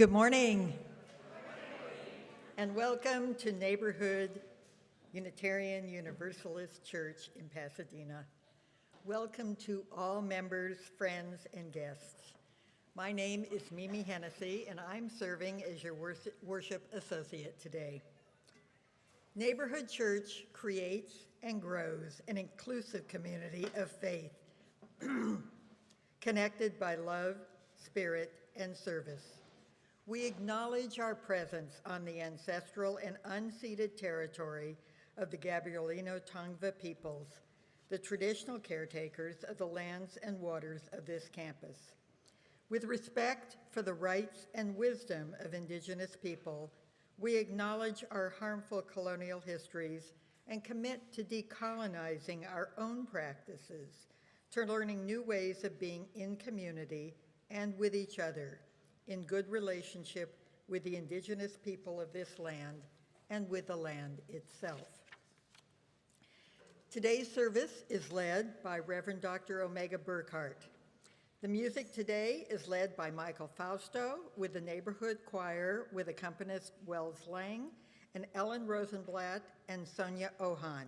Good morning, and welcome to Neighborhood Unitarian Universalist Church in Pasadena. Welcome to all members, friends, and guests. My name is Mimi Hennessy, and I'm serving as your worship associate today. Neighborhood Church creates and grows an inclusive community of faith, connected by love, spirit, and service. We acknowledge our presence on the ancestral and unceded territory of the Gabrielino Tongva peoples, the traditional caretakers of the lands and waters of this campus. With respect for the rights and wisdom of Indigenous people, we acknowledge our harmful colonial histories and commit to decolonizing our own practices, to learning new ways of being in community and with each other, in good relationship with the Indigenous people of this land and with the land itself. Today's service is led by Reverend Dr. Omega Burkhart. The music today is led by Michael Fausto with the Neighborhood Choir with accompanist Wells Lang and Ellen Rosenblatt and Sonia Ohan.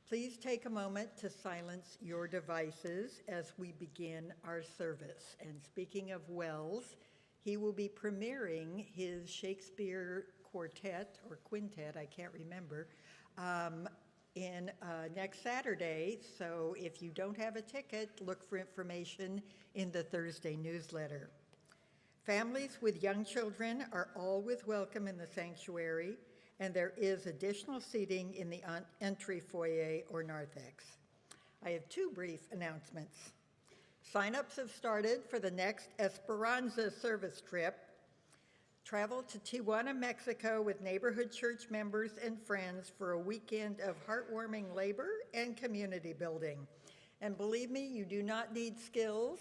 Please take a moment to silence your devices as we begin our service. And speaking of Wells, he will be premiering his Shakespeare quartet or quintet, I can't remember, in next Saturday. So if you don't have a ticket, look for information in the Thursday newsletter. Families with young children are always welcome in the sanctuary, and there is additional seating in the entry foyer or narthex. I have two brief announcements. Sign-ups have started for the next Esperanza service trip. Travel to Tijuana, Mexico with neighborhood church members and friends for a weekend of heartwarming labor and community building. And believe me, you do not need skills.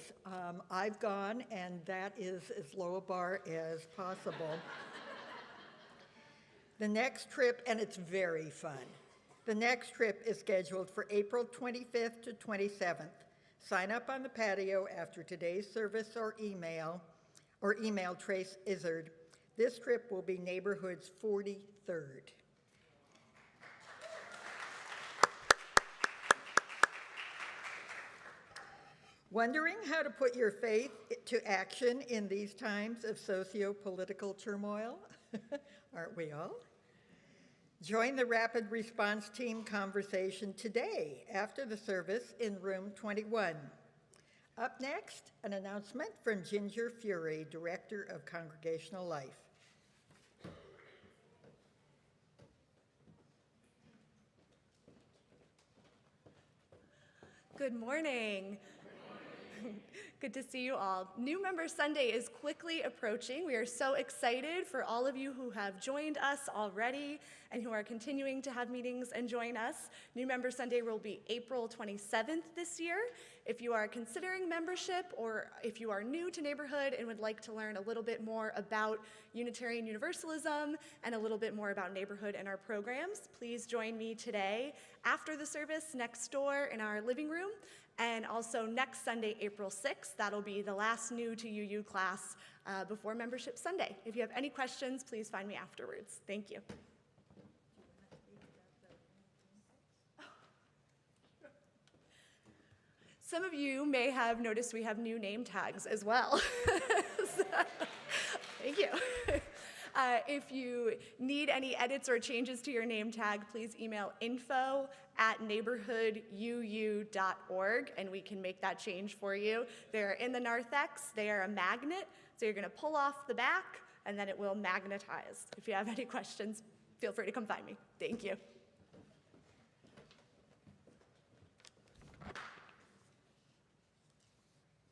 I've gone, and that is as low a bar as possible. The next trip, and it's very fun, the next trip is scheduled for April 25th to 27th. Sign up on the patio after today's service or email Trace Izzard. This trip will be Neighborhood's 43rd. Wondering how to put your faith to action in these times of socio-political turmoil? Aren't we all? Join the Rapid Response Team conversation today after the service in room 21. Up next, an announcement from Ginger Fury, Director of Congregational Life. Good morning. Good to see you all. New Member Sunday is quickly approaching. We are so excited for all of you who have joined us already and who are continuing to have meetings and join us. New Member Sunday will be April 27th this year. If you are considering membership or if you are new to Neighborhood and would like to learn a little bit more about Unitarian Universalism and a little bit more about Neighborhood and our programs, please join me today after the service next door in our living room. And also next Sunday, April 6th, that'll be the last new to UU class before Membership Sunday. If you have any questions, please find me afterwards. Thank you. Some of you may have noticed we have new name tags as well. Thank you. If you need any edits or changes to your name tag, please email info@neighborhooduu.org and we can make that change for you. They're in the narthex. They are a magnet, so you're going to pull off the back and then it will magnetize. If you have any questions, feel free to come find me. Thank you.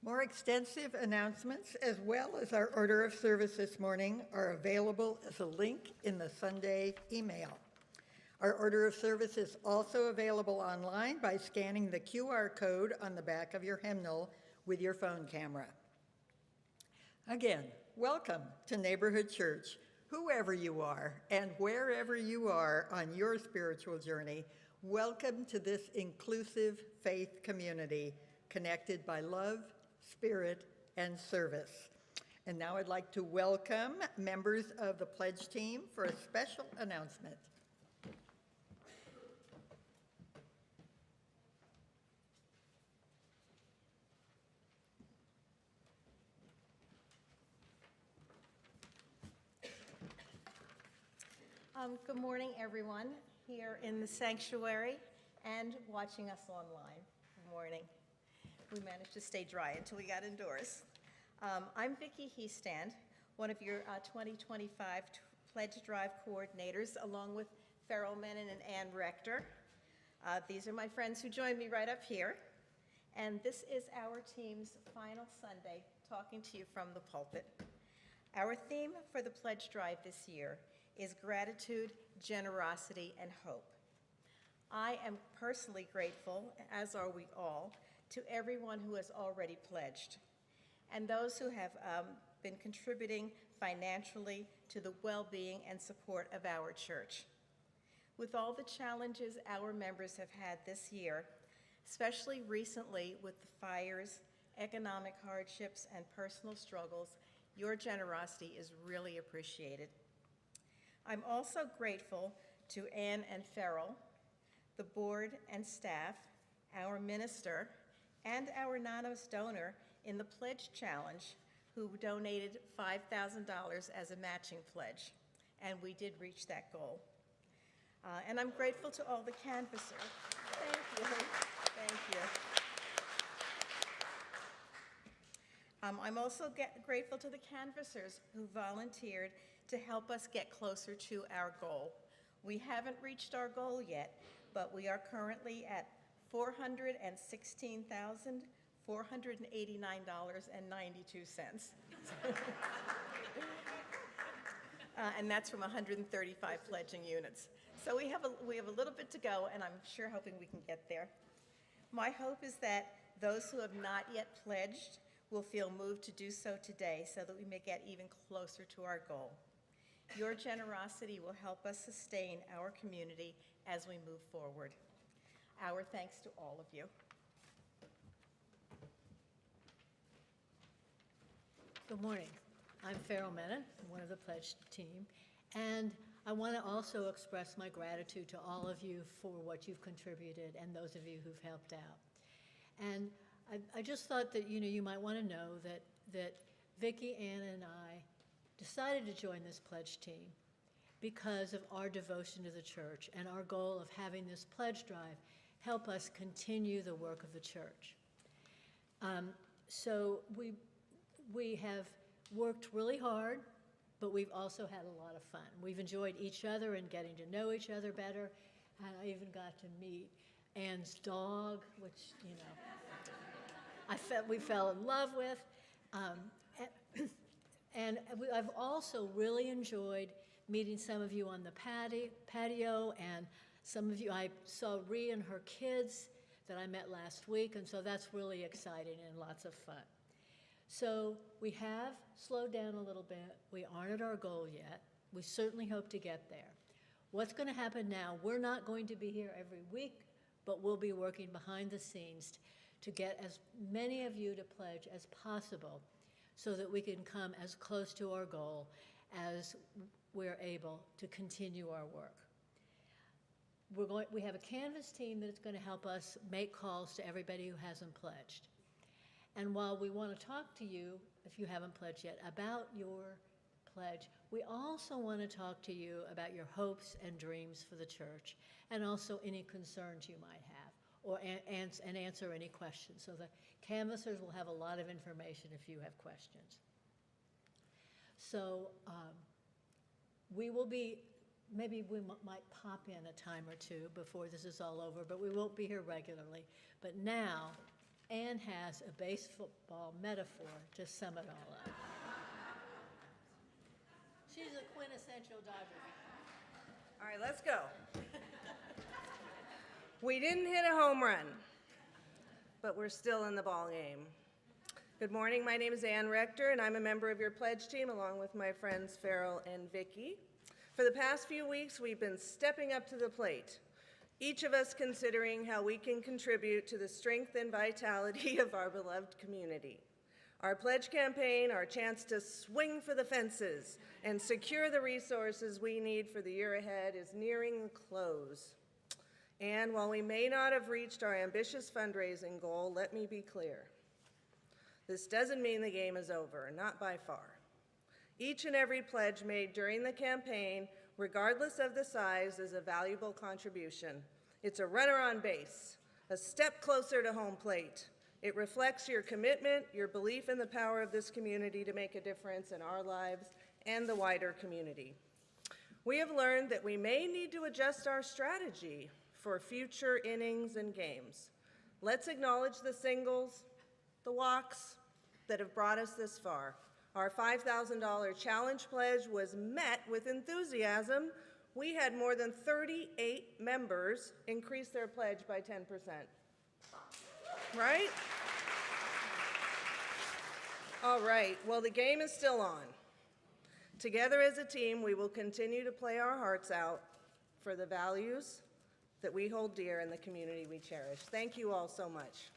More extensive announcements, as well as our order of service this morning, are available as a link in the Sunday email. Our order of service is also available online by scanning the QR code on the back of your hymnal with your phone camera. Again, welcome to Neighborhood Church, whoever you are and wherever you are on your spiritual journey. Welcome to this inclusive faith community connected by love, spirit, and service. And now I'd like to welcome members of the pledge team for a special announcement. Good morning, everyone here in the sanctuary and watching us online. Good morning. We managed to stay dry until we got indoors. I'm Vicki Heestand, one of your 2025 Pledge Drive coordinators, along with Farrell Menon and Ann Rector. These are my friends who joined me right up here. And this is our team's final Sunday talking to you from the pulpit. Our theme for the Pledge Drive this year is gratitude, generosity, and hope. I am personally grateful, as are we all, to everyone who has already pledged, and those who have been contributing financially to the well-being and support of our church. With all the challenges our members have had this year, especially recently with the fires, economic hardships, and personal struggles, your generosity is really appreciated. I'm also grateful to Ann and Farrell, the board and staff, our minister, and our anonymous donor in the Pledge Challenge, who donated $5,000 as a matching pledge, and we did reach that goal. And I'm grateful to all the canvassers. Thank you. Thank you. I'm also grateful to the canvassers who volunteered to help us get closer to our goal. We haven't reached our goal yet, but we are currently at $416,489.92. And that's from 135 pledging units. So we have a little bit to go, and I'm sure hoping we can get there. My hope is that those who have not yet pledged will feel moved to do so today so that we may get even closer to our goal. Your generosity will help us sustain our community as we move forward. Our thanks to all of you. Good morning. I'm Farrell Menon, one of the pledge team, and I want to also express my gratitude to all of you for what you've contributed and those of you who've helped out. And I just thought that you might want to know that Vicki, Ann, and I decided to join this pledge team because of our devotion to the church and our goal of having this pledge drive help us continue the work of the church. So we have worked really hard, but we've also had a lot of fun. We've enjoyed each other and getting to know each other better, and I even got to meet Ann's dog, which, we fell in love with. And I've also really enjoyed meeting some of you on the patio, and some of you, I saw Rhea and her kids that I met last week, and so that's really exciting and lots of fun. So we have slowed down a little bit. We aren't at our goal yet. We certainly hope to get there. What's going to happen now, we're not going to be here every week, but we'll be working behind the scenes to get as many of you to pledge as possible so that we can come as close to our goal as we're able to continue our work. We have a canvas team that's going to help us make calls to everybody who hasn't pledged. And while we want to talk to you, if you haven't pledged yet, about your pledge, we also want to talk to you about your hopes and dreams for the church, and also any concerns you might have, or and answer any questions. So the canvassers will have a lot of information if you have questions. So we will be, maybe we might pop in a time or two before this is all over, but we won't be here regularly. But now, Ann has a baseball metaphor to sum it all up. She's a quintessential Dodger fan. All right, let's go. We didn't hit a home run, but we're still in the ball game. Good morning, my name is Ann Rector, and I'm a member of your pledge team along with my friends Farrell and Vicki. For the past few weeks, we've been stepping up to the plate, each of us considering how we can contribute to the strength and vitality of our beloved community. Our pledge campaign, our chance to swing for the fences and secure the resources we need for the year ahead, is nearing the close. And while we may not have reached our ambitious fundraising goal, let me be clear. This doesn't mean the game is over, not by far. Each and every pledge made during the campaign, regardless of the size, is a valuable contribution. It's a runner on base, a step closer to home plate. It reflects your commitment, your belief in the power of this community to make a difference in our lives and the wider community. We have learned that we may need to adjust our strategy for future innings and games. Let's acknowledge the singles, the walks that have brought us this far. Our $5,000 challenge pledge was met with enthusiasm. We had more than 38 members increase their pledge by 10%. Right? All right, well, the game is still on. Together as a team, we will continue to play our hearts out for the values that we hold dear in the community we cherish. Thank you all so much.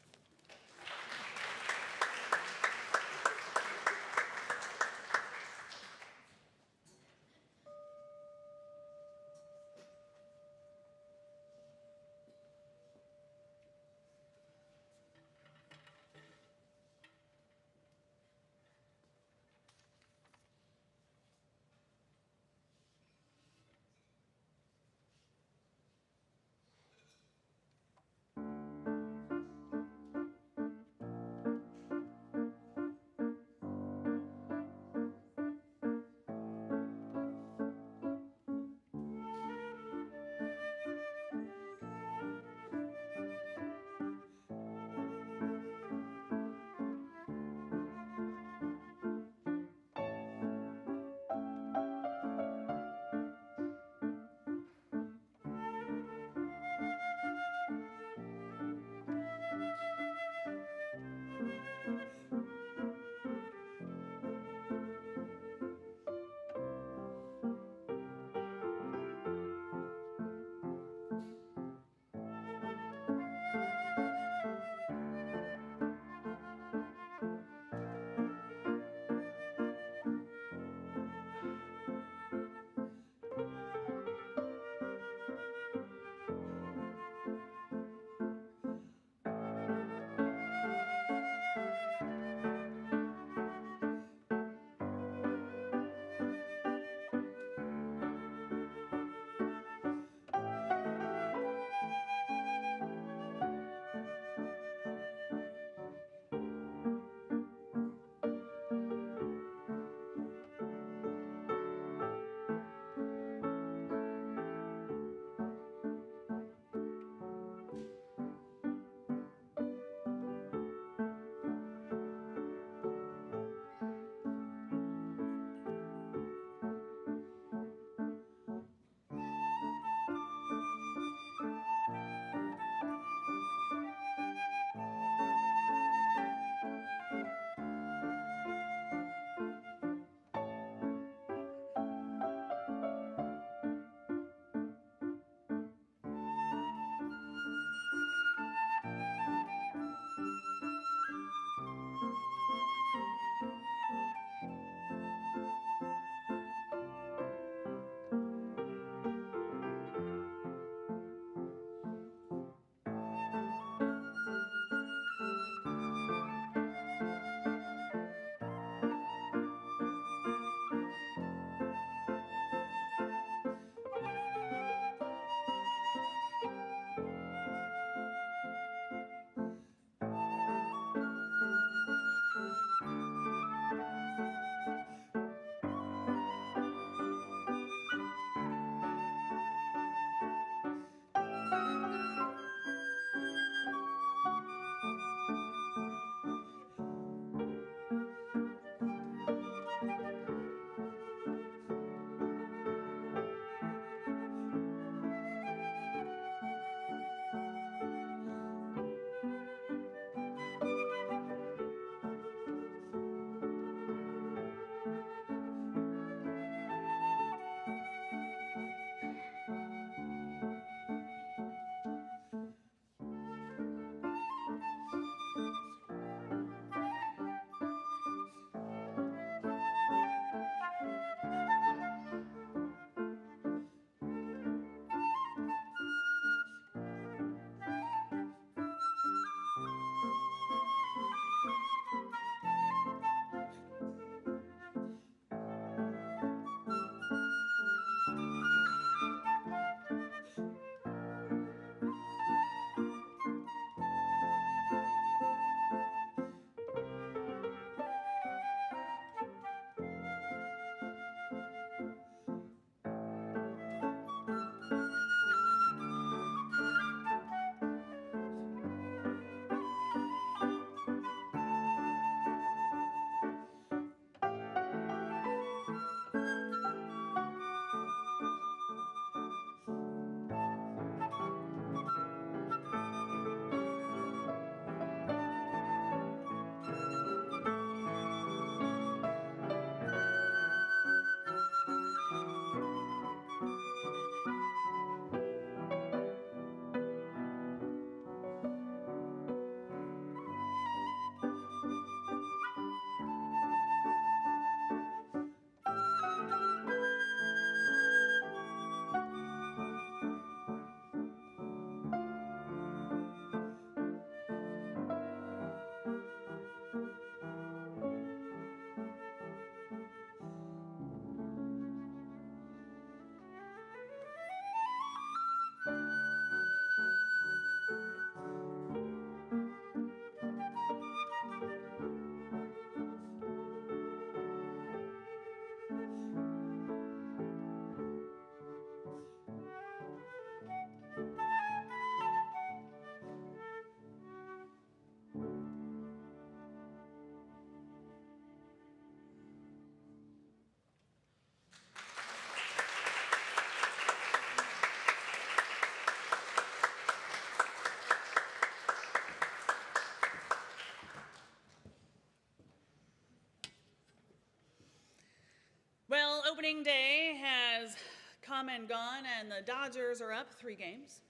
opening day has come and gone, and the Dodgers are up 3 games.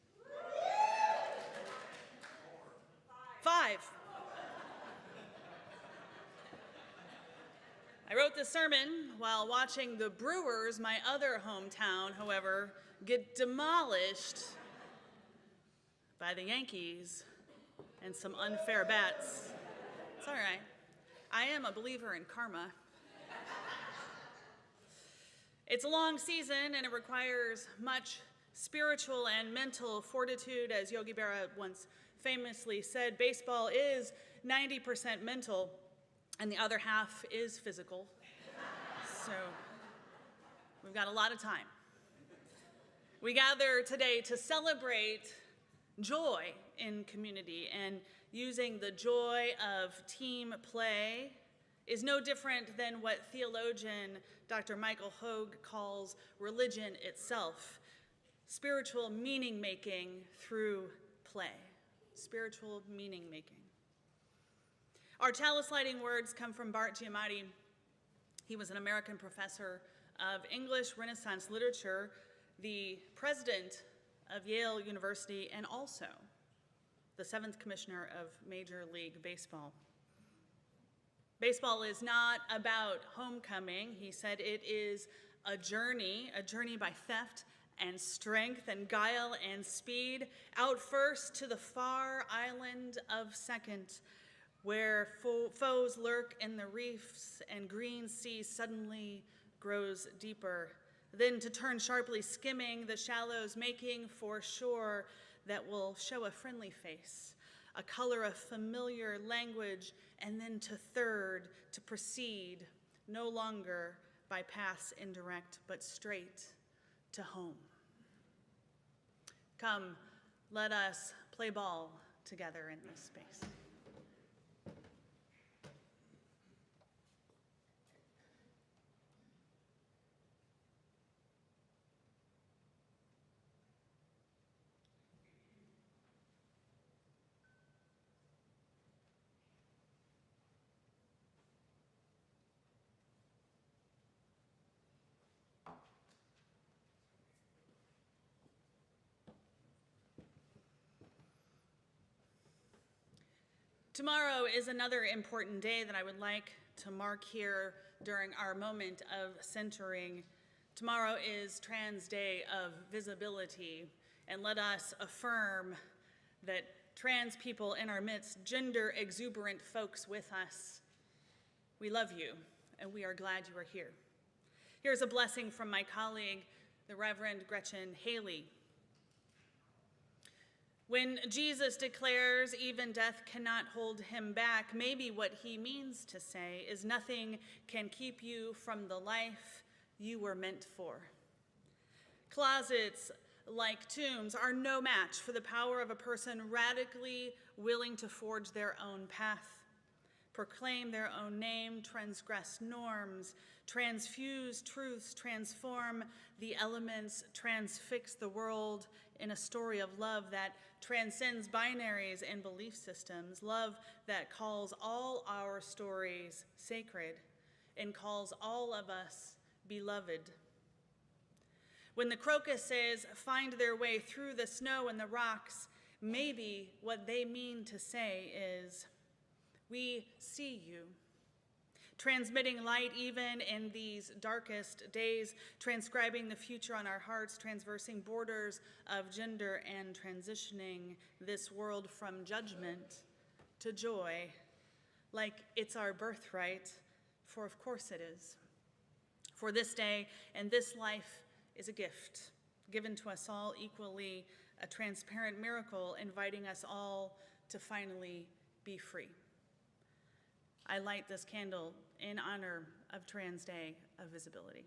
5. I wrote this sermon while watching the Brewers, my other hometown, however, get demolished by the Yankees and some unfair bets. It's all right. I am a believer in karma. It's a long season, and it requires much spiritual and mental fortitude. As Yogi Berra once famously said, baseball is 90% mental, and the other half is physical. So we've got a lot of time. We gather today to celebrate joy in community, and using the joy of team play is no different than what theologian Dr. Michael Hogue calls religion itself, spiritual meaning-making through play, spiritual meaning-making. Our chalice lighting words come from Bart Giamatti. He was an American professor of English Renaissance literature, the president of Yale University, and also the 7th commissioner of Major League Baseball. Baseball is not about homecoming. He said it is a journey by theft and strength and guile and speed, out first to the far island of second, where foes lurk in the reefs and green sea suddenly grows deeper, then to turn sharply skimming the shallows, making for shore that will show a friendly face, a color of familiar language, and then to third, to proceed, no longer by paths indirect, but straight to home. Come, let us play ball together in this space. Tomorrow is another important day that I would like to mark here during our moment of centering. Tomorrow is Trans Day of Visibility, and let us affirm that trans people in our midst, gender exuberant folks with us, we love you, and we are glad you are here. Here's a blessing from my colleague, the Reverend Gretchen Haley. When Jesus declares even death cannot hold him back, maybe what he means to say is nothing can keep you from the life you were meant for. Closets like tombs are no match for the power of a person radically willing to forge their own path, proclaim their own name, transgress norms, transfuse truths, transform the elements, transfix the world in a story of love that transcends binaries and belief systems, love that calls all our stories sacred and calls all of us beloved. When the crocuses find their way through the snow and the rocks, maybe what they mean to say is, we see you, transmitting light even in these darkest days, transcribing the future on our hearts, transversing borders of gender and transitioning this world from judgment to joy, like it's our birthright, for of course it is. For this day and this life is a gift given to us all equally, a transparent miracle inviting us all to finally be free. I light this candle in honor of Trans Day of Visibility.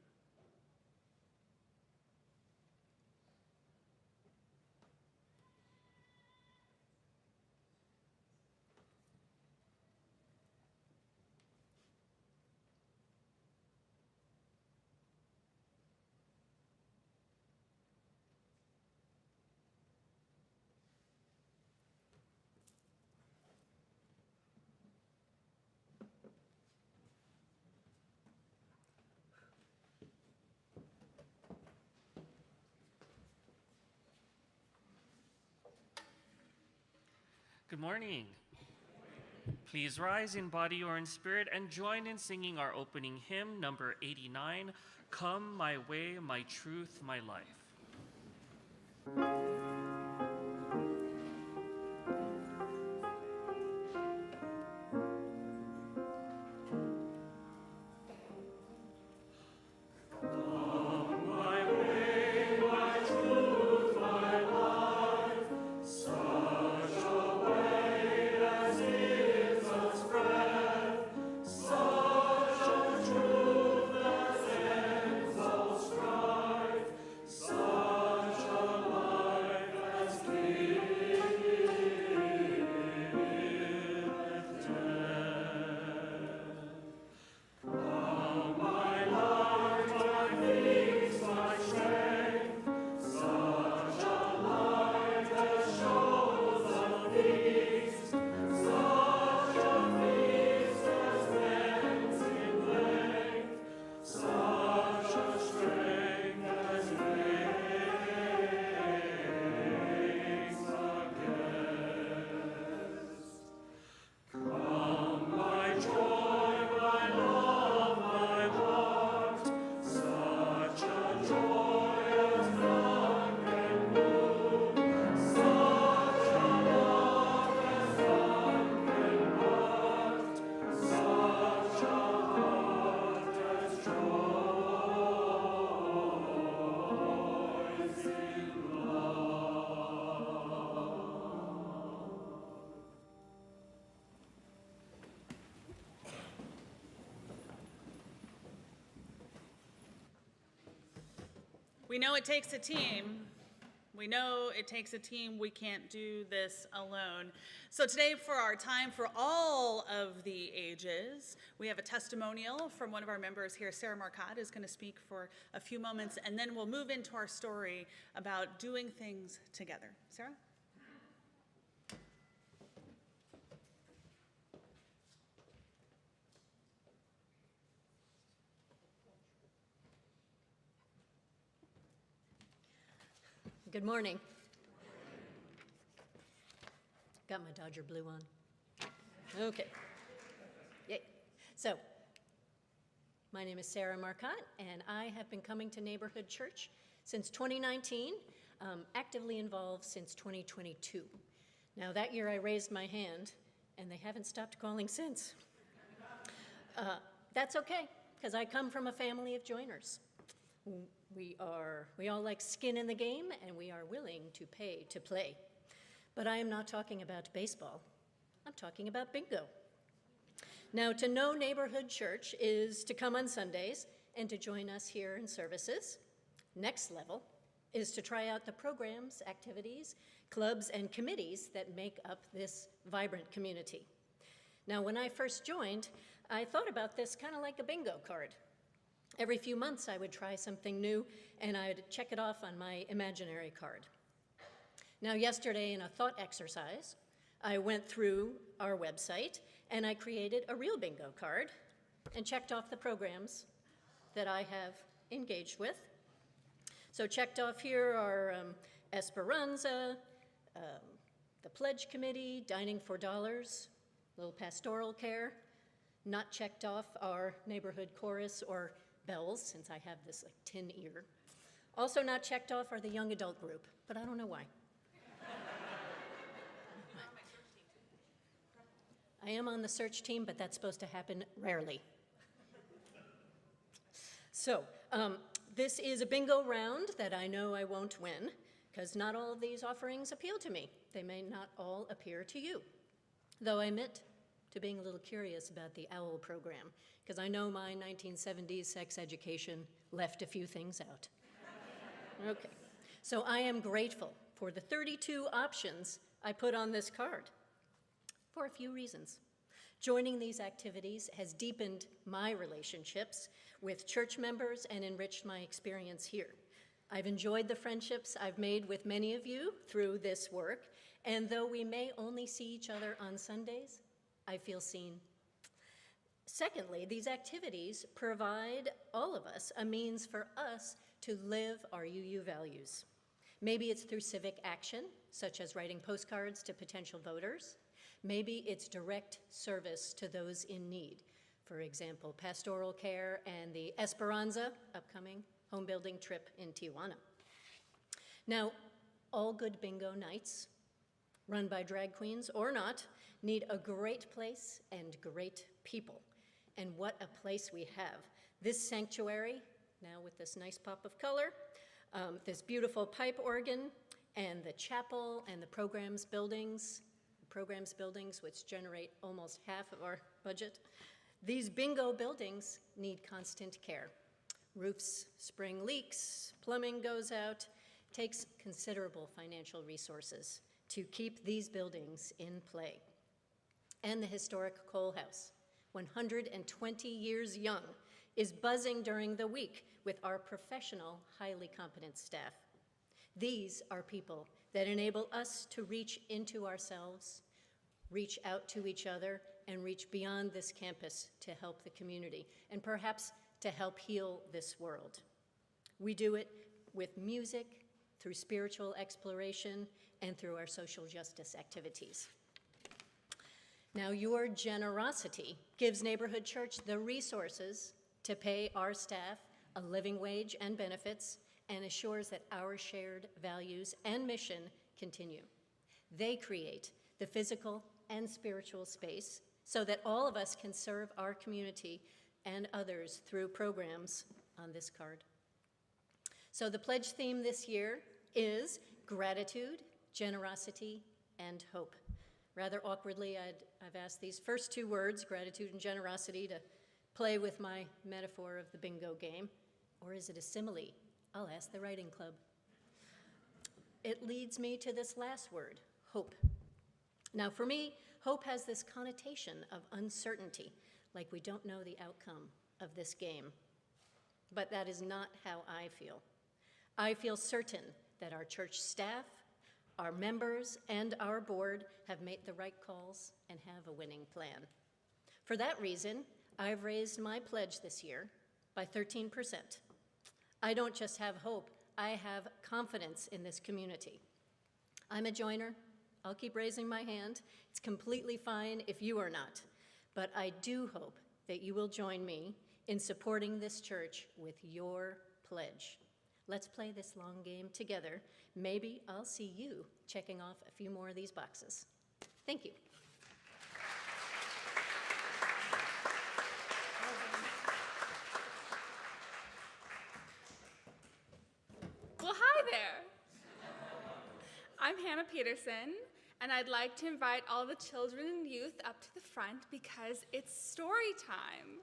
Good morning. Please rise in body or in spirit and join in singing our opening hymn, number 89, Come My Way, My Truth, My Life. We know it takes a team. We know it takes a team. We can't do this alone. So today, for our time for all of the ages, we have a testimonial from one of our members here. Sarah Marcotte is going to speak for a few moments, and then we'll move into our story about doing things together. Sarah? Good morning. Got my Dodger blue on. Okay. Yay. So, my name is Sarah Marcotte, and I have been coming to Neighborhood Church since 2019, actively involved since 2022. Now, that year I raised my hand, and they haven't stopped calling since. That's okay, because I come from a family of joiners. We all like skin in the game, and we are willing to pay to play. But I am not talking about baseball. I'm talking about bingo. Now, to know Neighborhood Church is to come on Sundays and to join us here in services. Next level is to try out the programs, activities, clubs, and committees that make up this vibrant community. Now, when I first joined, I thought about this kind of like a bingo card. Every few months, I would try something new, and I'd check it off on my imaginary card. Now, yesterday, in a thought exercise, I went through our website, and I created a real bingo card and checked off the programs that I have engaged with. So checked off here are Esperanza, the Pledge Committee, Dining for Dollars, little pastoral care. Not checked off our neighborhood chorus or bells, since I have this like tin ear. Also not checked off are the young adult group, but I don't know why. I am on the search team, but that's supposed to happen rarely. So, this is a bingo round that I know I won't win, because not all of these offerings appeal to me. They may not all appear to you, though I admit to being a little curious about the OWL program, because I know my 1970s sex education left a few things out. Okay, so I am grateful for the 32 options I put on this card for a few reasons. Joining these activities has deepened my relationships with church members and enriched my experience here. I've enjoyed the friendships I've made with many of you through this work, and though we may only see each other on Sundays, I feel seen. Secondly, these activities provide all of us a means for us to live our UU values. Maybe it's through civic action, such as writing postcards to potential voters. Maybe it's direct service to those in need. For example, pastoral care and the Esperanza upcoming home building trip in Tijuana. Now, all good bingo nights, run by drag queens or not, need a great place and great people. And what a place we have. This sanctuary, now with this nice pop of color, this beautiful pipe organ, and the chapel and the programs buildings which generate almost half of our budget. These bingo buildings need constant care. Roofs spring leaks, plumbing goes out, takes considerable financial resources to keep these buildings in play. And the historic Cole House, 120 years young, is buzzing during the week with our professional, highly competent staff. These are people that enable us to reach into ourselves, reach out to each other, and reach beyond this campus to help the community, and perhaps to help heal this world. We do it with music, through spiritual exploration, and through our social justice activities. Now, your generosity gives Neighborhood Church the resources to pay our staff a living wage and benefits, and assures that our shared values and mission continue. They create the physical and spiritual space so that all of us can serve our community and others through programs on this card. So the pledge theme this year is gratitude, generosity, and hope. Rather awkwardly, I've asked these first two words, gratitude and generosity, to play with my metaphor of the bingo game. Or is it a simile? I'll ask the writing club. It leads me to this last word, hope. Now for me, hope has this connotation of uncertainty, like we don't know the outcome of this game. But that is not how I feel. I feel certain that our church staff, our members, and our board have made the right calls and have a winning plan. For that reason, I've raised my pledge this year by 13%. I don't just have hope, I have confidence in this community. I'm a joiner. I'll keep raising my hand. It's completely fine if you are not. But I do hope that you will join me in supporting this church with your pledge. Let's play this long game together. Maybe I'll see you checking off a few more of these boxes. Thank you. Well, hi there. I'm Hannah Peterson, and I'd like to invite all the children and youth up to the front because it's story time.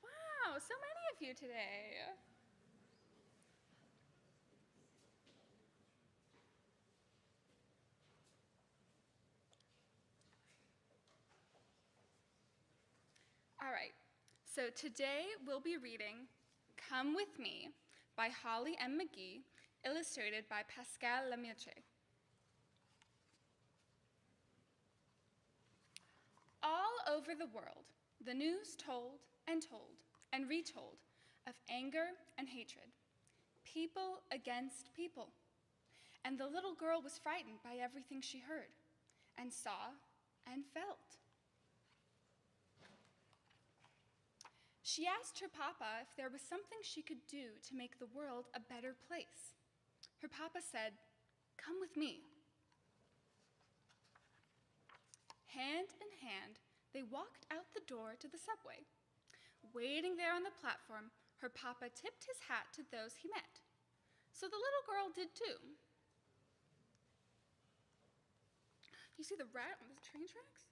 Wow, so many of you today. All right, so today we'll be reading Come With Me by Holly M. McGee, illustrated by Pascal Lemaitre. All over the world, the news told and retold of anger and hatred, people against people. And the little girl was frightened by everything she heard and saw and felt. She asked her papa if there was something she could do to make the world a better place. Her papa said, "Come with me." Hand in hand, they walked out the door to the subway. Waiting there on the platform, her papa tipped his hat to those he met. So the little girl did too. You see the rat on the train tracks?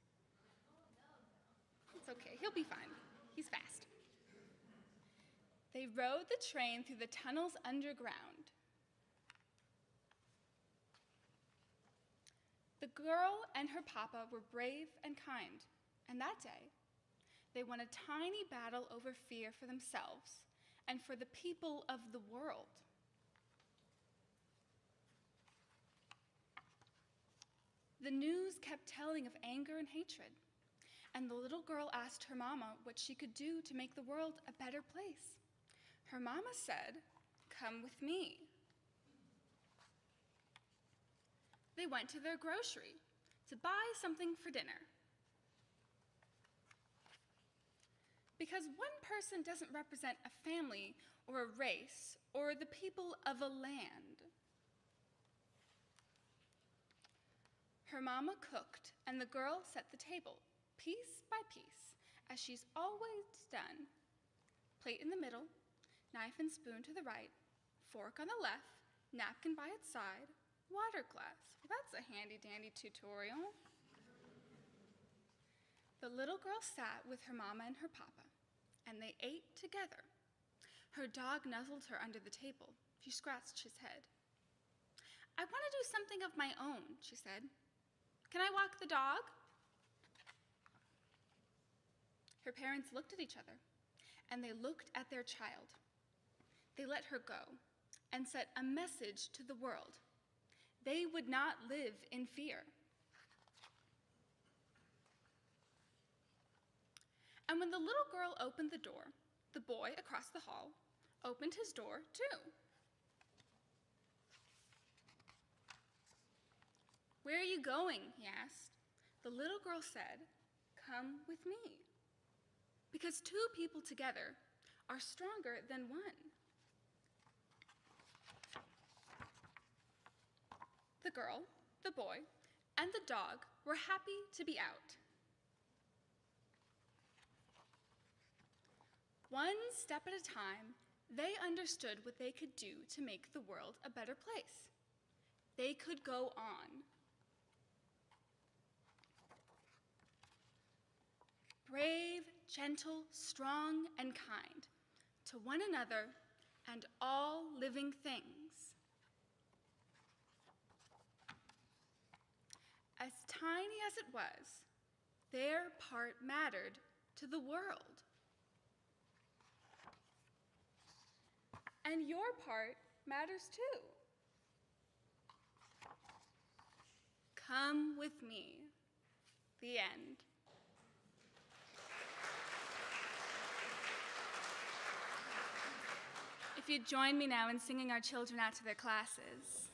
It's okay, he'll be fine. He's fast. They rode the train through the tunnels underground. The girl and her papa were brave and kind, and that day, they won a tiny battle over fear for themselves and for the people of the world. The news kept telling of anger and hatred, and the little girl asked her mama what she could do to make the world a better place. Her mama said, "Come with me." They went to their grocery to buy something for dinner. Because one person doesn't represent a family or a race or the people of a land. Her mama cooked, and the girl set the table, piece by piece, as she's always done. Plate in the middle, knife and spoon to the right, fork on the left, napkin by its side, water glass. Well, that's a handy-dandy tutorial. The little girl sat with her mama and her papa, and they ate together. Her dog nuzzled her under the table. She scratched his head. "I want to do something of my own," she said. "Can I walk the dog?" Her parents looked at each other, and they looked at their child. They let her go and sent a message to the world. They would not live in fear. And when the little girl opened the door, the boy across the hall opened his door too. "Where are you going?" he asked. The little girl said, "Come with me." Because two people together are stronger than one. The girl, the boy, and the dog were happy to be out. One step at a time, they understood what they could do to make the world a better place. They could go on. Brave, gentle, strong, and kind to one another and all living things. As tiny as it was, their part mattered to the world. And your part matters too. Come with me. The end. If you'd join me now in singing our children out to their classes.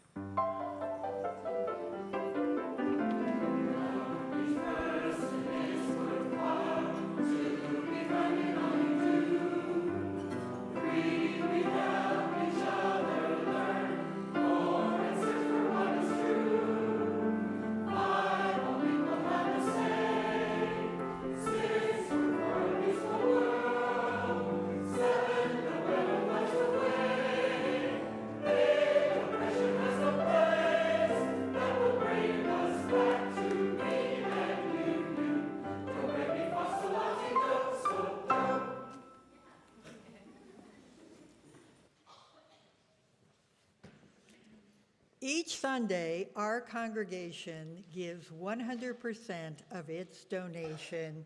Each Sunday, our congregation gives 100% of its donation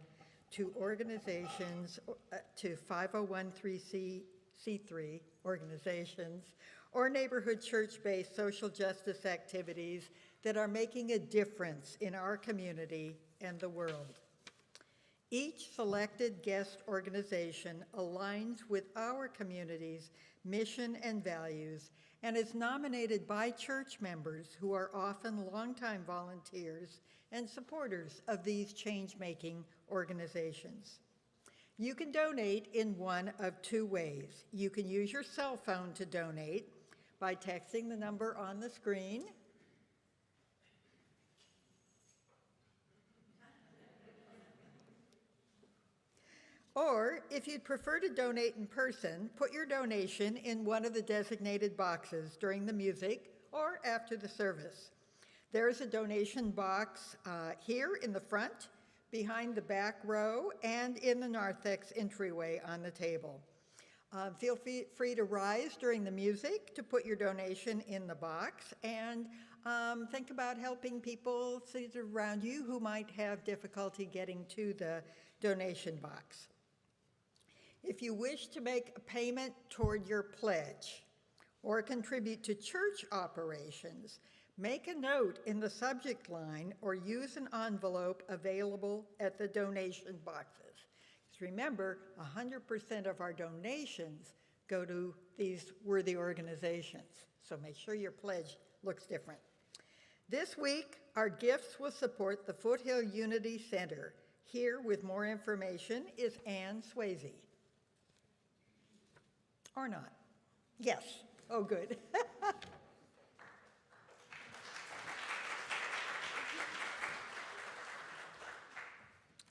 to organizations, to 501c3 organizations, or neighborhood church-based social justice activities that are making a difference in our community and the world. Each selected guest organization aligns with our community's mission and values and is nominated by church members who are often longtime volunteers and supporters of these change-making organizations. You can donate in one of two ways. You can use your cell phone to donate by texting the number on the screen, or if you'd prefer to donate in person, put your donation in one of the designated boxes during the music or after the service. There's a donation box here in the front, behind the back row, and in the narthex entryway on the table. Feel free to rise during the music to put your donation in the box, and think about helping people seated around you who might have difficulty getting to the donation box. If you wish to make a payment toward your pledge or contribute to church operations, make a note in the subject line or use an envelope available at the donation boxes. Because remember, 100% of our donations go to these worthy organizations, so make sure your pledge looks different. This week, our gifts will support the Foothill Unity Center. Here with more information is Ann Swayze. Or not. Yes. Oh, good.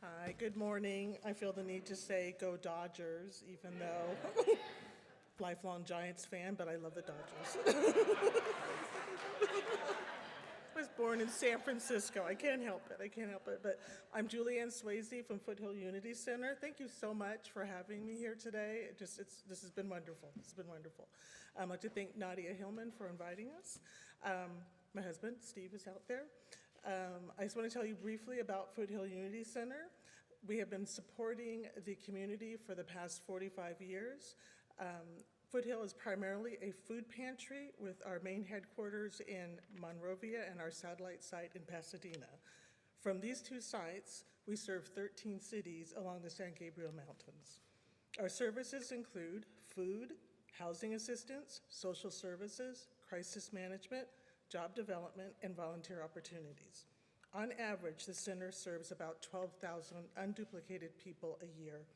Hi, good morning. I feel the need to say go Dodgers, even though lifelong Giants fan, but I love the Dodgers. I was born in San Francisco. I can't help it. But I'm Julianne Swayze from Foothill Unity Center. Thank you so much for having me here today. This has been wonderful. I'd like to thank Nadia Hillman for inviting us. My husband, Steve, is out there. I just want to tell you briefly about Foothill Unity Center. We have been supporting the community for the past 45 years. Foothill is primarily a food pantry with our main headquarters in Monrovia and our satellite site in Pasadena. From these two sites, we serve 13 cities along the San Gabriel Mountains. Our services include food, housing assistance, social services, crisis management, job development, and volunteer opportunities. On average, the center serves about 12,000 unduplicated people a year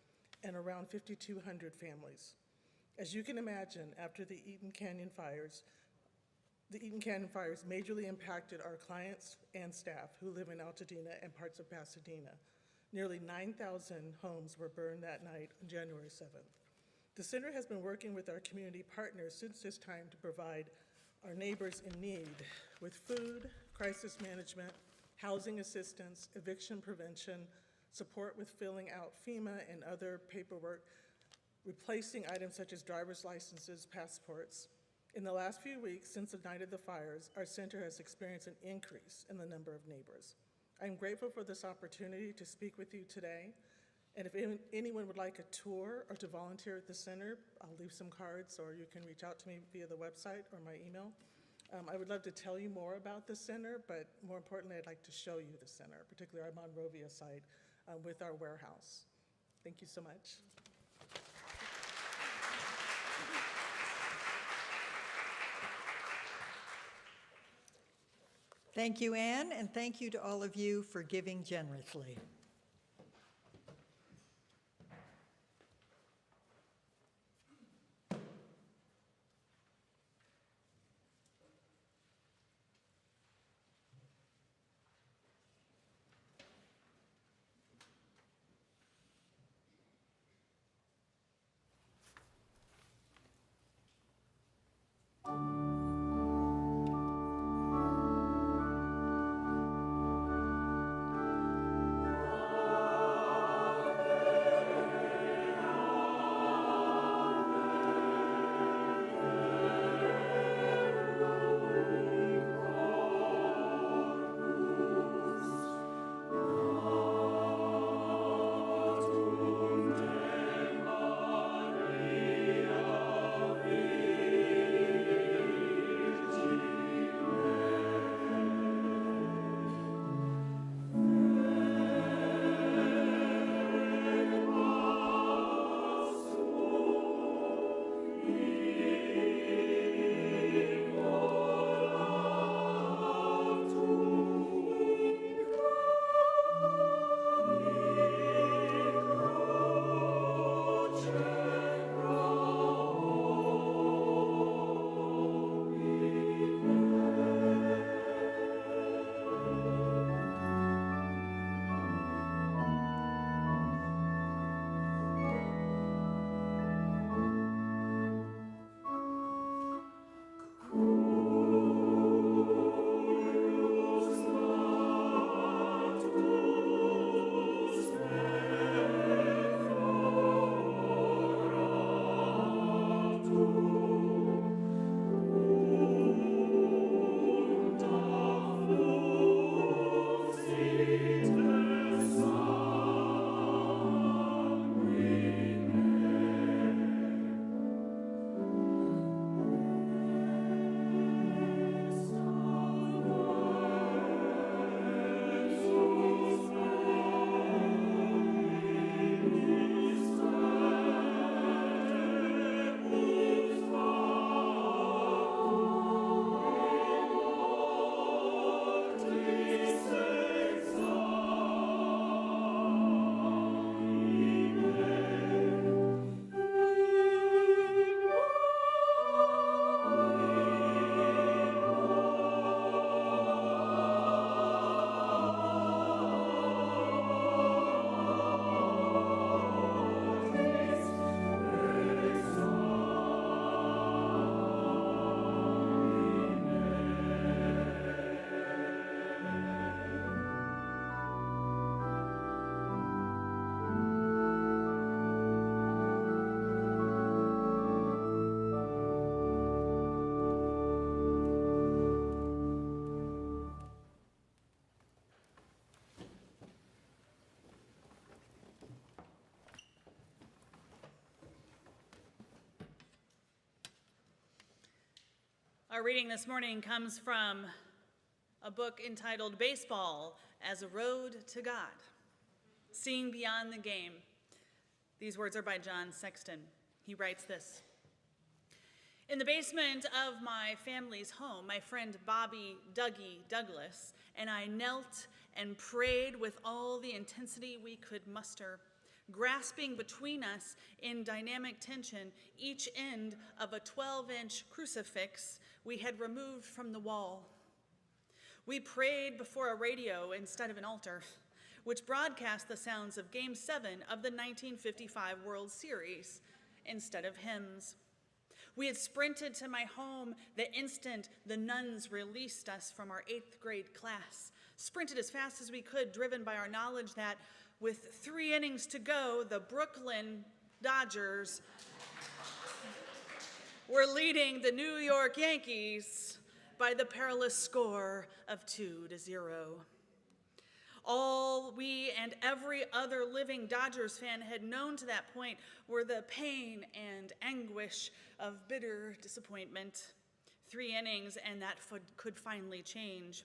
and around 5,200 families. As you can imagine, after the Eaton Canyon fires majorly impacted our clients and staff who live in Altadena and parts of Pasadena. Nearly 9,000 homes were burned that night on January 7th. The center has been working with our community partners since this time to provide our neighbors in need with food, crisis management, housing assistance, eviction prevention, support with filling out FEMA and other paperwork, replacing items such as driver's licenses, passports. In the last few weeks, since the night of the fires, our center has experienced an increase in the number of neighbors. I'm grateful for this opportunity to speak with you today. And if anyone would like a tour or to volunteer at the center, I'll leave some cards, or you can reach out to me via the website or my email. I would love to tell you more about the center, but more importantly, I'd like to show you the center, particularly our Monrovia site with our warehouse. Thank you so much. Thank you, Ann, and thank you to all of you for giving generously. Our reading this morning comes from a book entitled Baseball as a Road to God, Seeing Beyond the Game. These words are by John Sexton. He writes this: "In the basement of my family's home, my friend Bobby Dougie Douglas and I knelt and prayed with all the intensity we could muster, grasping between us in dynamic tension each end of a 12-inch crucifix we had removed from the wall. We prayed before a radio instead of an altar, which broadcast the sounds of Game 7 of the 1955 World Series instead of hymns. We had sprinted to my home the instant the nuns released us from our 8th grade class, sprinted as fast as we could, driven by our knowledge that with 3 innings to go, the Brooklyn Dodgers were leading the New York Yankees by the perilous score of 2-0. All we and every other living Dodgers fan had known to that point were the pain and anguish of bitter disappointment. 3 innings, and that could finally change.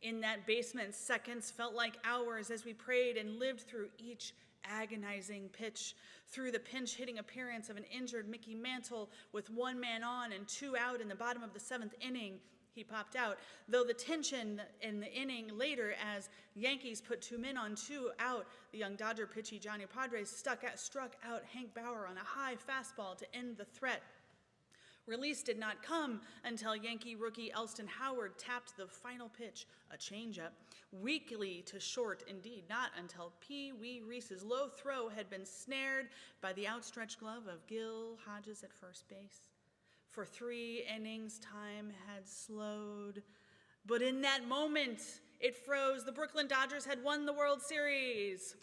In that basement, seconds felt like hours as we prayed and lived through each agonizing pitch, through the pinch-hitting appearance of an injured Mickey Mantle with 1 man on and 2 out in the bottom of the 7th inning. He popped out, though the tension in the inning later as Yankees put 2 men on 2 out, the young Dodger pitcher Johnny Padres struck out Hank Bauer on a high fastball to end the threat. Release did not come until Yankee rookie Elston Howard tapped the final pitch, a changeup, weakly to short indeed, not until Pee Wee Reese's low throw had been snared by the outstretched glove of Gil Hodges at first base. For 3 innings, time had slowed, but in that moment, it froze. The Brooklyn Dodgers had won the World Series.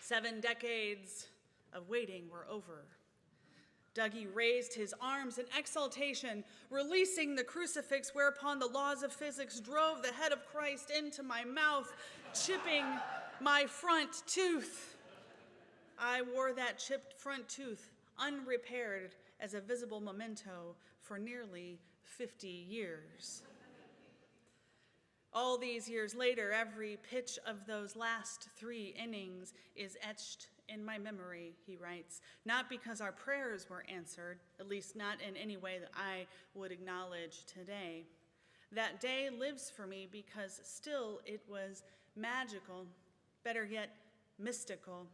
7 decades of waiting were over. Dougie raised his arms in exultation, releasing the crucifix, whereupon the laws of physics drove the head of Christ into my mouth, chipping my front tooth. I wore that chipped front tooth unrepaired as a visible memento for nearly 50 years. All these years later, every pitch of those last 3 innings is etched in my memory, he writes, not because our prayers were answered, at least not in any way that I would acknowledge today. That day lives for me because still it was magical, better yet, mystical.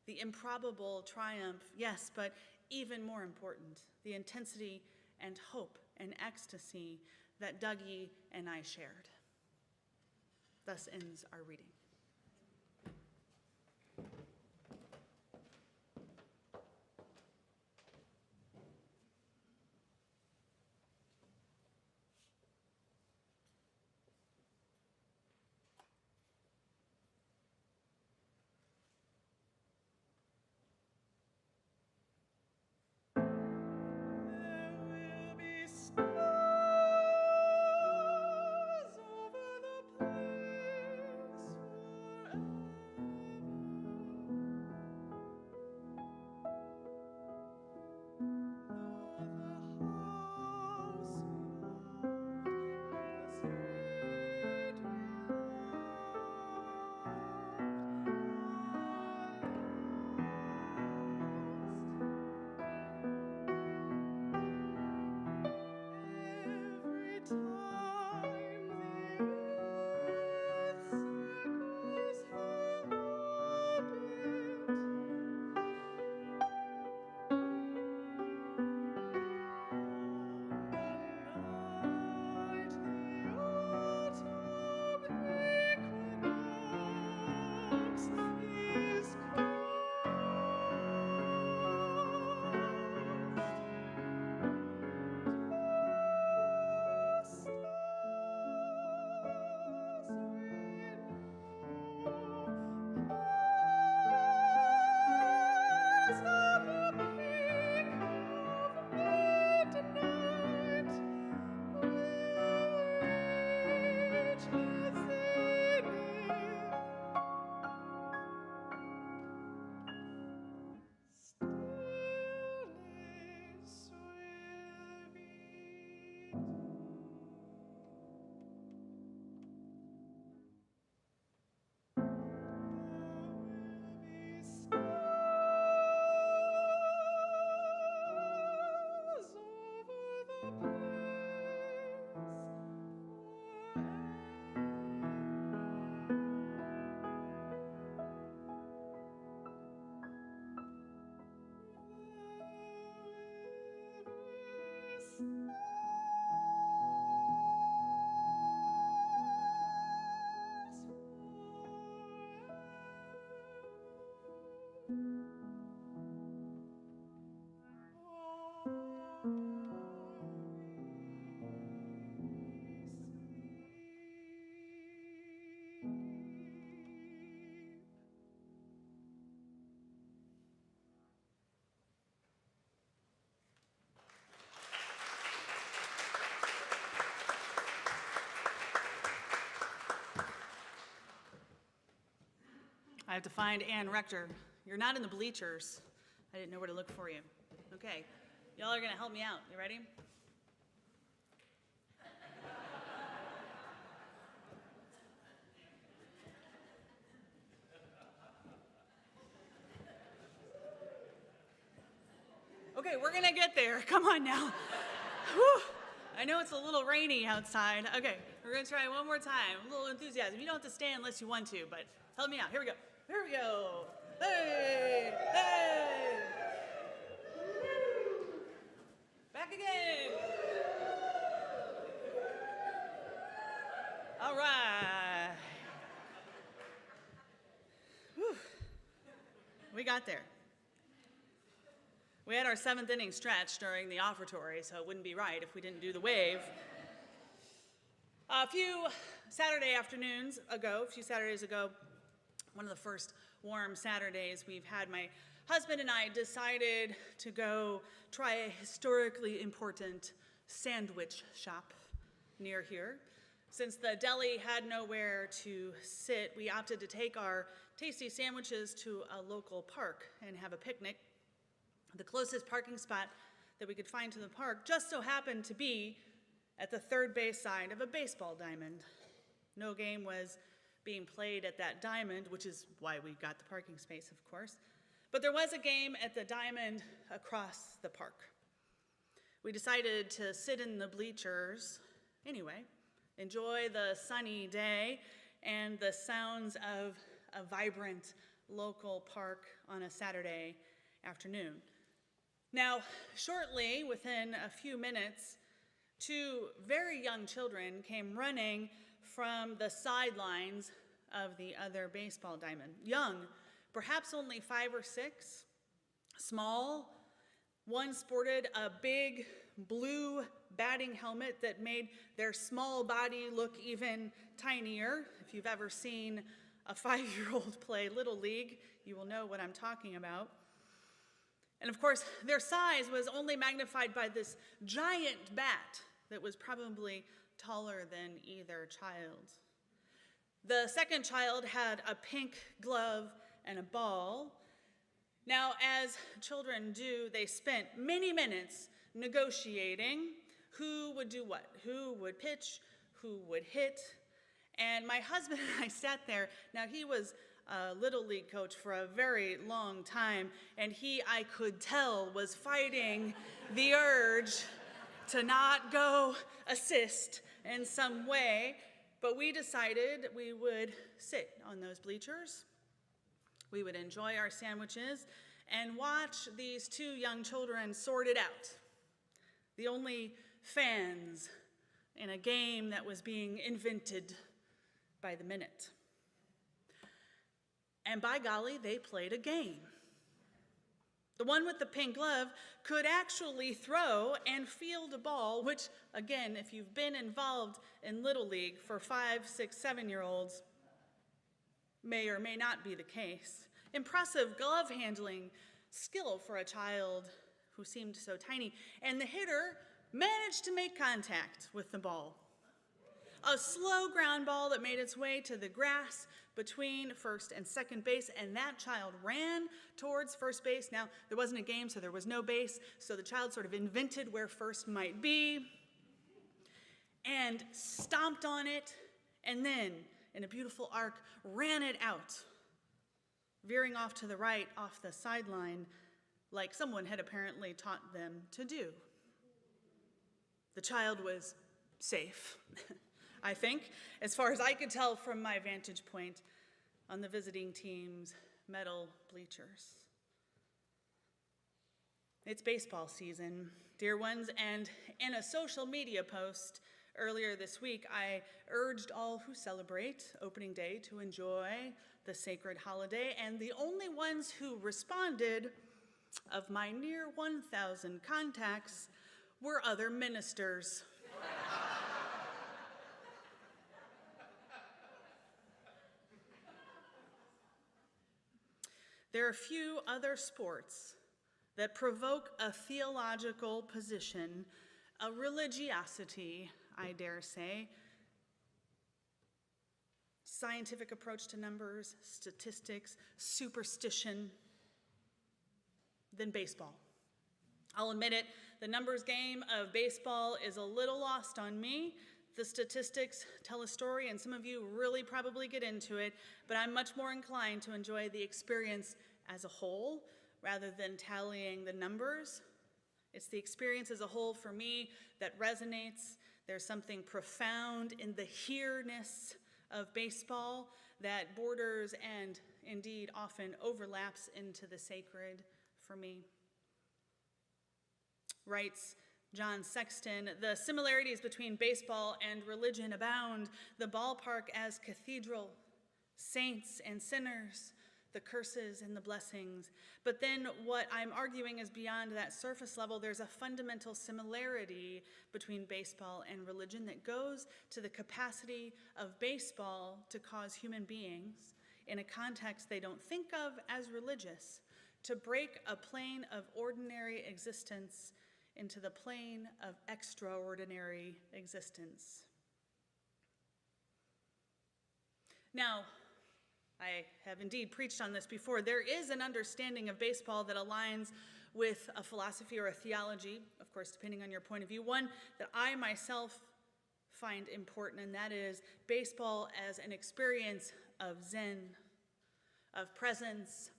The improbable triumph, yes, but even more important, the intensity and hope and ecstasy that Dougie and I shared. Thus ends our reading. have to find Ann Rector. You're not in the bleachers. I didn't know where to look for you. Okay, y'all are gonna help me out. You ready? Okay, we're gonna get there. Come on now. Whew. I know it's a little rainy outside. Okay, we're gonna try one more time. A little enthusiasm. You don't have to stay unless you want to, but help me out. Here we go. Here we go. Hey, hey. Back again. All right. Whew. We got there. We had our 7th inning stretch during the offertory, so it wouldn't be right if we didn't do the wave. A few Saturdays ago, one of the first warm Saturdays we've had, my husband and I decided to go try a historically important sandwich shop near here. Since the deli had nowhere to sit, we opted to take our tasty sandwiches to a local park and have a picnic. The closest parking spot that we could find to the park just so happened to be at the third base side of a baseball diamond. No game was being played at that diamond, which is why we got the parking space, of course. But there was a game at the diamond across the park. We decided to sit in the bleachers anyway, enjoy the sunny day and the sounds of a vibrant local park on a Saturday afternoon. Now, shortly, within a few minutes, 2 very young children came running from the sidelines of the other baseball diamond. Young, perhaps only 5 or 6, small. One sported a big blue batting helmet that made their small body look even tinier. If you've ever seen a 5-year-old play Little League, you will know what I'm talking about. And of course, their size was only magnified by this giant bat that was probably taller than either child. The second child had a pink glove and a ball. Now, as children do, they spent many minutes negotiating who would do what, who would pitch, who would hit. And my husband and I sat there. Now, he was a Little League coach for a very long time, and he, I could tell, was fighting the urge to not go assist in some way, but we decided we would sit on those bleachers. We would enjoy our sandwiches and watch these 2 young children sort it out. The only fans in a game that was being invented by the minute. And by golly, they played a game. The one with the pink glove could actually throw and field a ball, which, again, if you've been involved in Little League for 5, 6, 7-year-olds, may or may not be the case. Impressive glove handling skill for a child who seemed so tiny. And the hitter managed to make contact with the ball. A slow ground ball that made its way to the grass between first and second base, and that child ran towards first base. Now, there wasn't a game, so there was no base, so the child sort of invented where first might be and stomped on it, and then, in a beautiful arc, ran it out, veering off to the right, off the sideline, like someone had apparently taught them to do. The child was safe. I think, as far as I could tell from my vantage point on the visiting team's metal bleachers. It's baseball season, dear ones, and in a social media post earlier this week, I urged all who celebrate opening day to enjoy the sacred holiday, and the only ones who responded, of my near 1,000 contacts, were other ministers. There are few other sports that provoke a theological position, a religiosity, I dare say, scientific approach to numbers, statistics, superstition than baseball. I'll admit it, the numbers game of baseball is a little lost on me. The statistics tell a story, and some of you really probably get into it, but I'm much more inclined to enjoy the experience as a whole rather than tallying the numbers. It's the experience as a whole for me that resonates. There's something profound in the here-ness of baseball that borders and indeed often overlaps into the sacred for me. Writes John Sexton, the similarities between baseball and religion abound, the ballpark as cathedral, saints and sinners, the curses and the blessings. But then what I'm arguing is beyond that surface level. There's a fundamental similarity between baseball and religion that goes to the capacity of baseball to cause human beings, in a context they don't think of as religious, to break a plane of ordinary existence into the plane of extraordinary existence. Now, I have indeed preached on this before. There is an understanding of baseball that aligns with a philosophy or a theology, of course, depending on your point of view. One that I myself find important, and that is baseball as an experience of Zen, of presence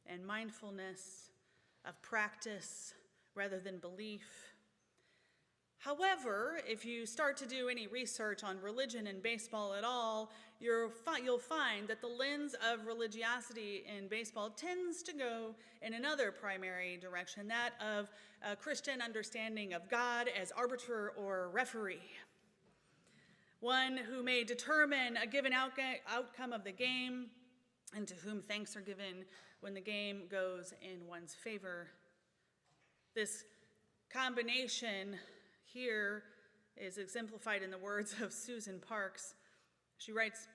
and mindfulness, of practice rather than belief. However, if you start to do any research on religion and baseball at all, you'll find that the lens of religiosity in baseball tends to go in another primary direction, that of a Christian understanding of God as arbiter or referee, one who may determine a given outcome of the game and to whom thanks are given when the game goes in one's favor. This combination here is exemplified in the words of Susan Parks. She writes,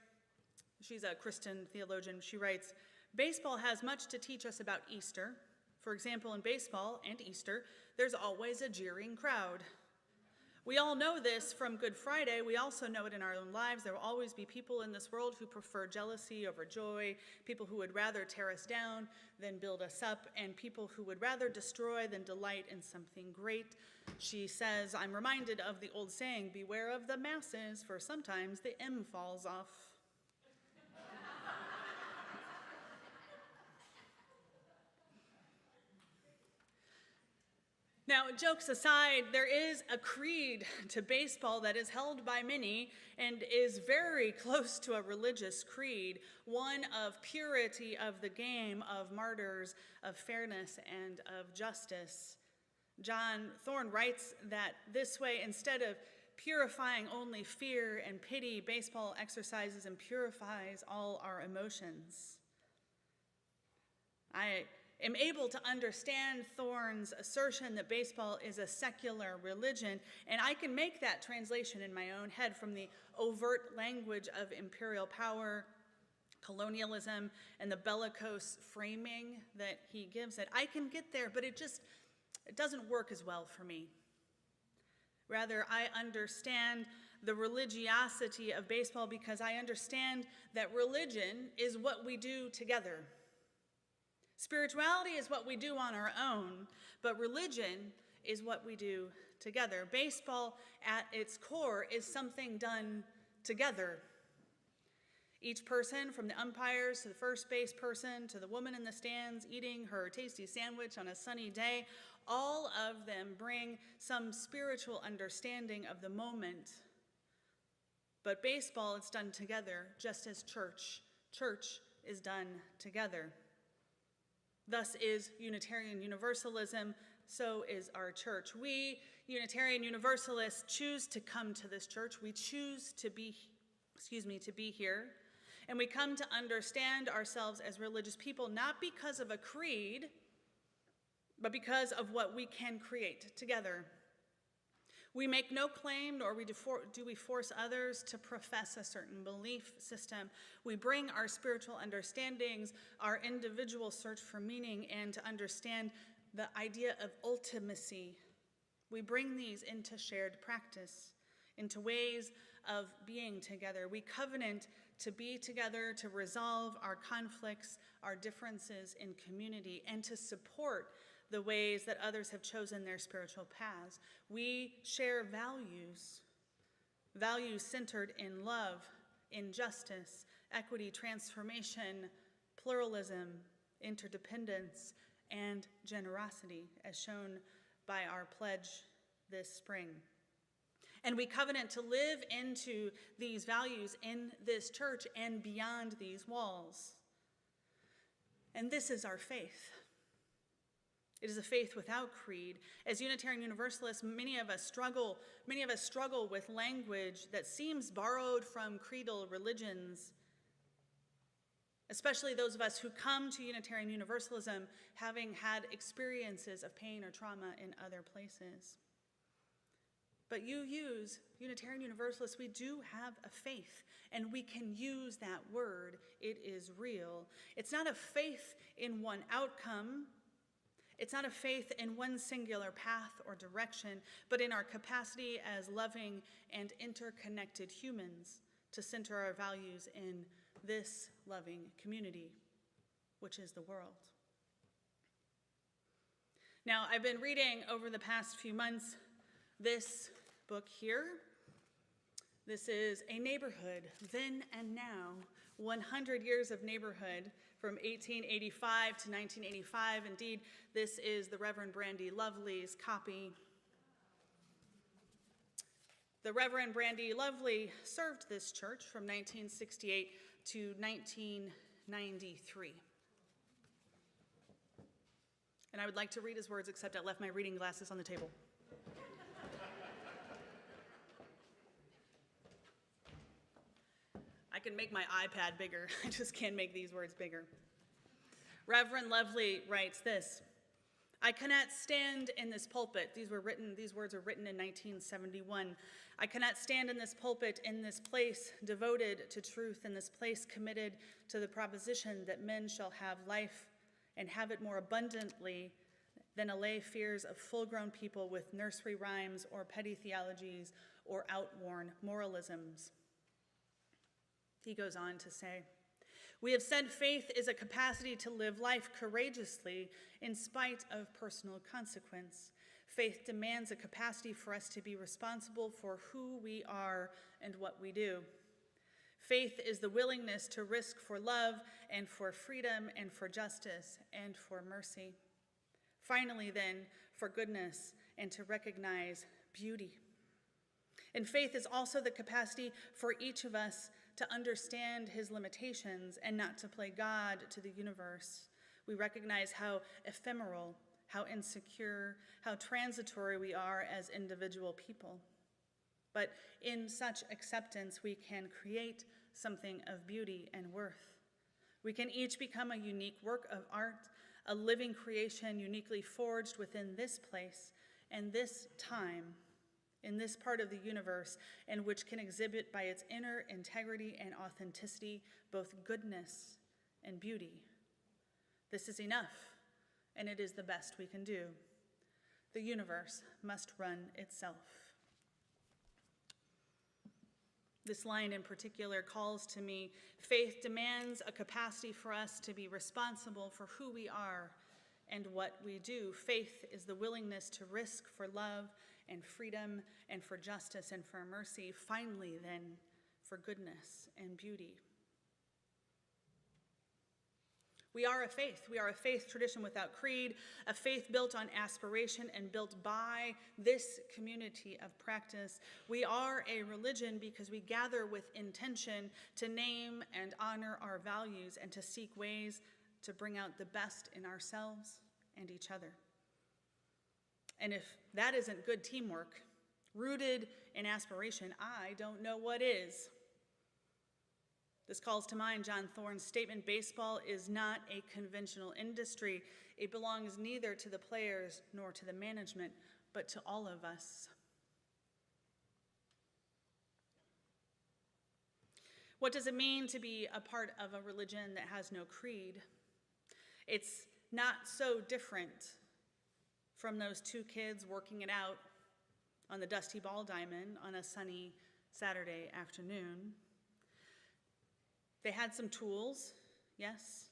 she's a Christian theologian, she writes, baseball has much to teach us about Easter. For example, in baseball and Easter, there's always a jeering crowd. We all know this from Good Friday. We also know it in our own lives. There will always be people in this world who prefer jealousy over joy, people who would rather tear us down than build us up, and people who would rather destroy than delight in something great. She says, I'm reminded of the old saying, beware of the masses, for sometimes the M falls off. Now, jokes aside, there is a creed to baseball that is held by many and is very close to a religious creed, one of purity of the game, of martyrs, of fairness, and of justice. John Thorne writes that this way, instead of purifying only fear and pity, baseball exercises and purifies all our emotions. I am able to understand Thorne's assertion that baseball is a secular religion, and I can make that translation in my own head from the overt language of imperial power, colonialism, and the bellicose framing that he gives it. I can get there, but it doesn't work as well for me. Rather, I understand the religiosity of baseball because I understand that religion is what we do together. Spirituality is what we do on our own, but religion is what we do together. Baseball, at its core, is something done together. Each person, from the umpires to the first base person to the woman in the stands eating her tasty sandwich on a sunny day, all of them bring some spiritual understanding of the moment. But baseball, it's done together, just as church is done together. Thus is Unitarian Universalism, so is our church. We, Unitarian Universalists, choose to come to this church. We choose to be here. And we come to understand ourselves as religious people, not because of a creed, but because of what we can create together. We make no claim, nor do we force others to profess a certain belief system. We bring our spiritual understandings, our individual search for meaning, and to understand the idea of ultimacy. We bring these into shared practice, into ways of being together. We covenant to be together, to resolve our conflicts, our differences in community, and to support the ways that others have chosen their spiritual paths. We share values centered in love, in justice, equity, transformation, pluralism, interdependence, and generosity, as shown by our pledge this spring. And we covenant to live into these values in this church and beyond these walls. And this is our faith. It is a faith without creed. As Unitarian Universalists, many of us struggle with language that seems borrowed from creedal religions, especially those of us who come to Unitarian Universalism having had experiences of pain or trauma in other places. But Unitarian Universalists, we do have a faith, and we can use that word. It is real. It's not a faith in one outcome. It's not a faith in one singular path or direction, but in our capacity as loving and interconnected humans to center our values in this loving community, which is the world. Now, I've been reading over the past few months this book here. This is A Neighborhood, Then and Now, 100 Years of Neighborhood from 1885 to 1985. Indeed, this is the Reverend Brandy Lovely's copy. The Reverend Brandy Lovely served this church from 1968 to 1993. And I would like to read his words, except I left my reading glasses on the table. I can make my iPad bigger. I just can't make these words bigger. Reverend Lovely writes this: I cannot stand in this pulpit. These words were written in 1971. I cannot stand in this pulpit, in this place devoted to truth, in this place committed to the proposition that men shall have life and have it more abundantly than allay fears of full-grown people with nursery rhymes or petty theologies or outworn moralisms. He goes on to say, we have said faith is a capacity to live life courageously in spite of personal consequence. Faith demands a capacity for us to be responsible for who we are and what we do. Faith is the willingness to risk for love and for freedom and for justice and for mercy. Finally, then, for goodness and to recognize beauty. And faith is also the capacity for each of us to understand his limitations and not to play God to the universe. We recognize how ephemeral, how insecure, how transitory we are as individual people. But in such acceptance, we can create something of beauty and worth. We can each become a unique work of art, a living creation uniquely forged within this place and this time, in this part of the universe, and which can exhibit by its inner integrity and authenticity both goodness and beauty. This is enough, and it is the best we can do. The universe must run itself. This line in particular calls to me, faith demands a capacity for us to be responsible for who we are and what we do. Faith is the willingness to risk for love and freedom and for justice and for mercy. Finally, then, for goodness and beauty. We are a faith. We are a faith tradition without creed, a faith built on aspiration and built by this community of practice. We are a religion because we gather with intention to name and honor our values and to seek ways to bring out the best in ourselves and each other. And if that isn't good teamwork, rooted in aspiration, I don't know what is. This calls to mind John Thorne's statement, baseball is not a conventional industry. It belongs neither to the players nor to the management, but to all of us. What does it mean to be a part of a religion that has no creed? It's not so different from those two kids working it out on the dusty ball diamond on a sunny Saturday afternoon. They had some tools, yes,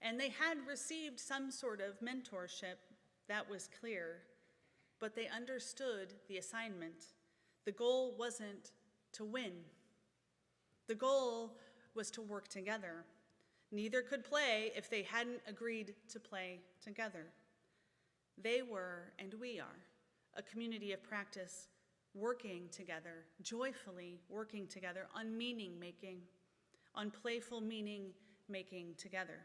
and they had received some sort of mentorship, that was clear, but they understood the assignment. The goal wasn't to win. The goal was to work together. Neither could play if they hadn't agreed to play together. They were, and we are, a community of practice, working together, joyfully working together on meaning making, on playful meaning making together.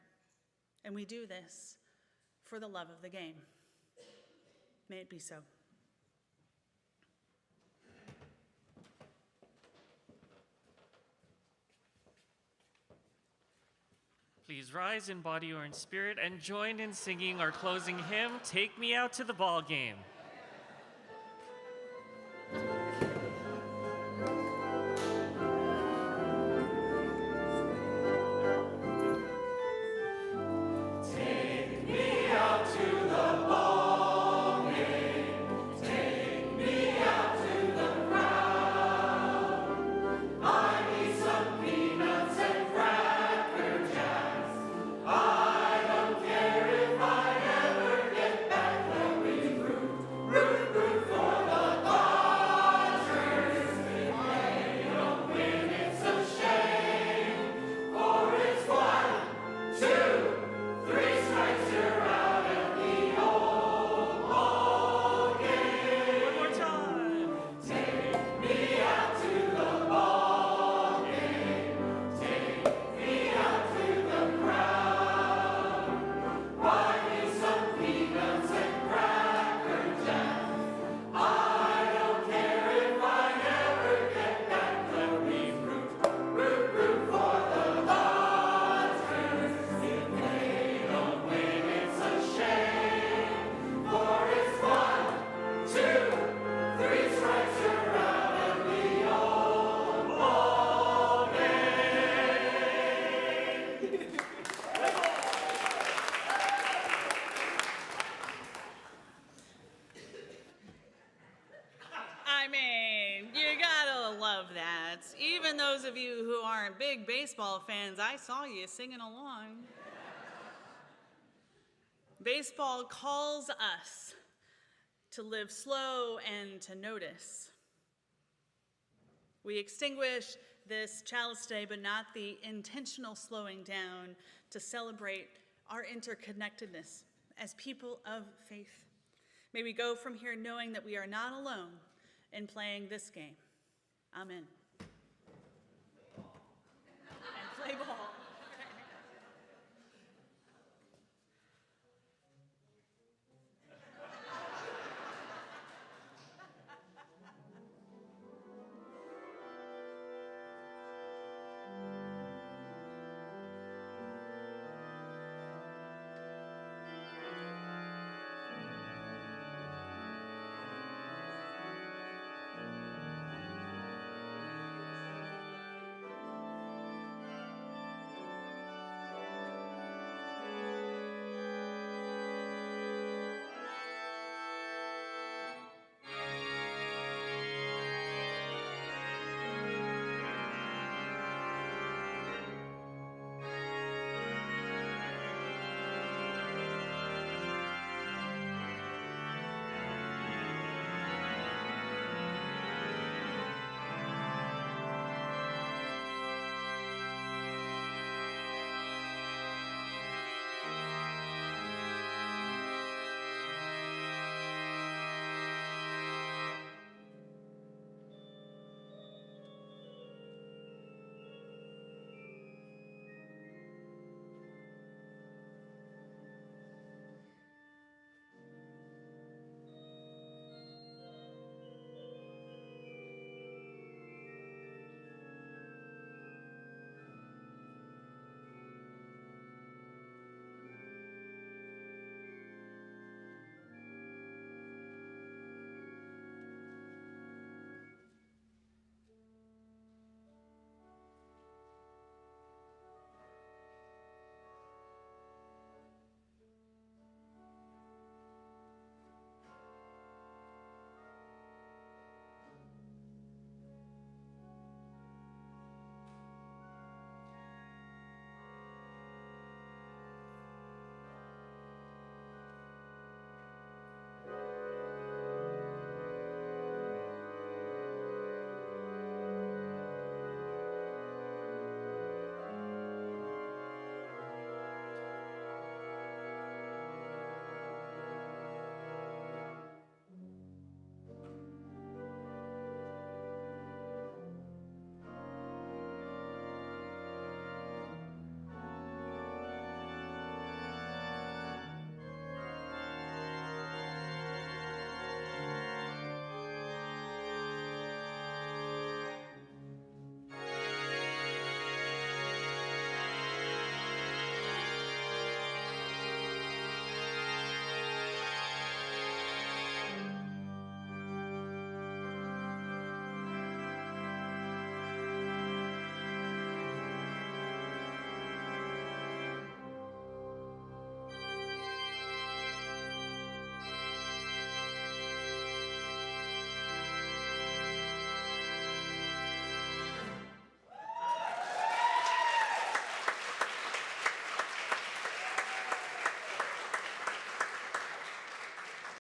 And we do this for the love of the game. May it be so. Please rise in body or in spirit and join in singing our closing hymn, Take Me Out to the Ball Game. Even those of you who aren't big baseball fans, I saw you singing along. Baseball calls us to live slow and to notice. We extinguish this chalice today, but not the intentional slowing down, to celebrate our interconnectedness as people of faith. May we go from here knowing that we are not alone in playing this game. Amen.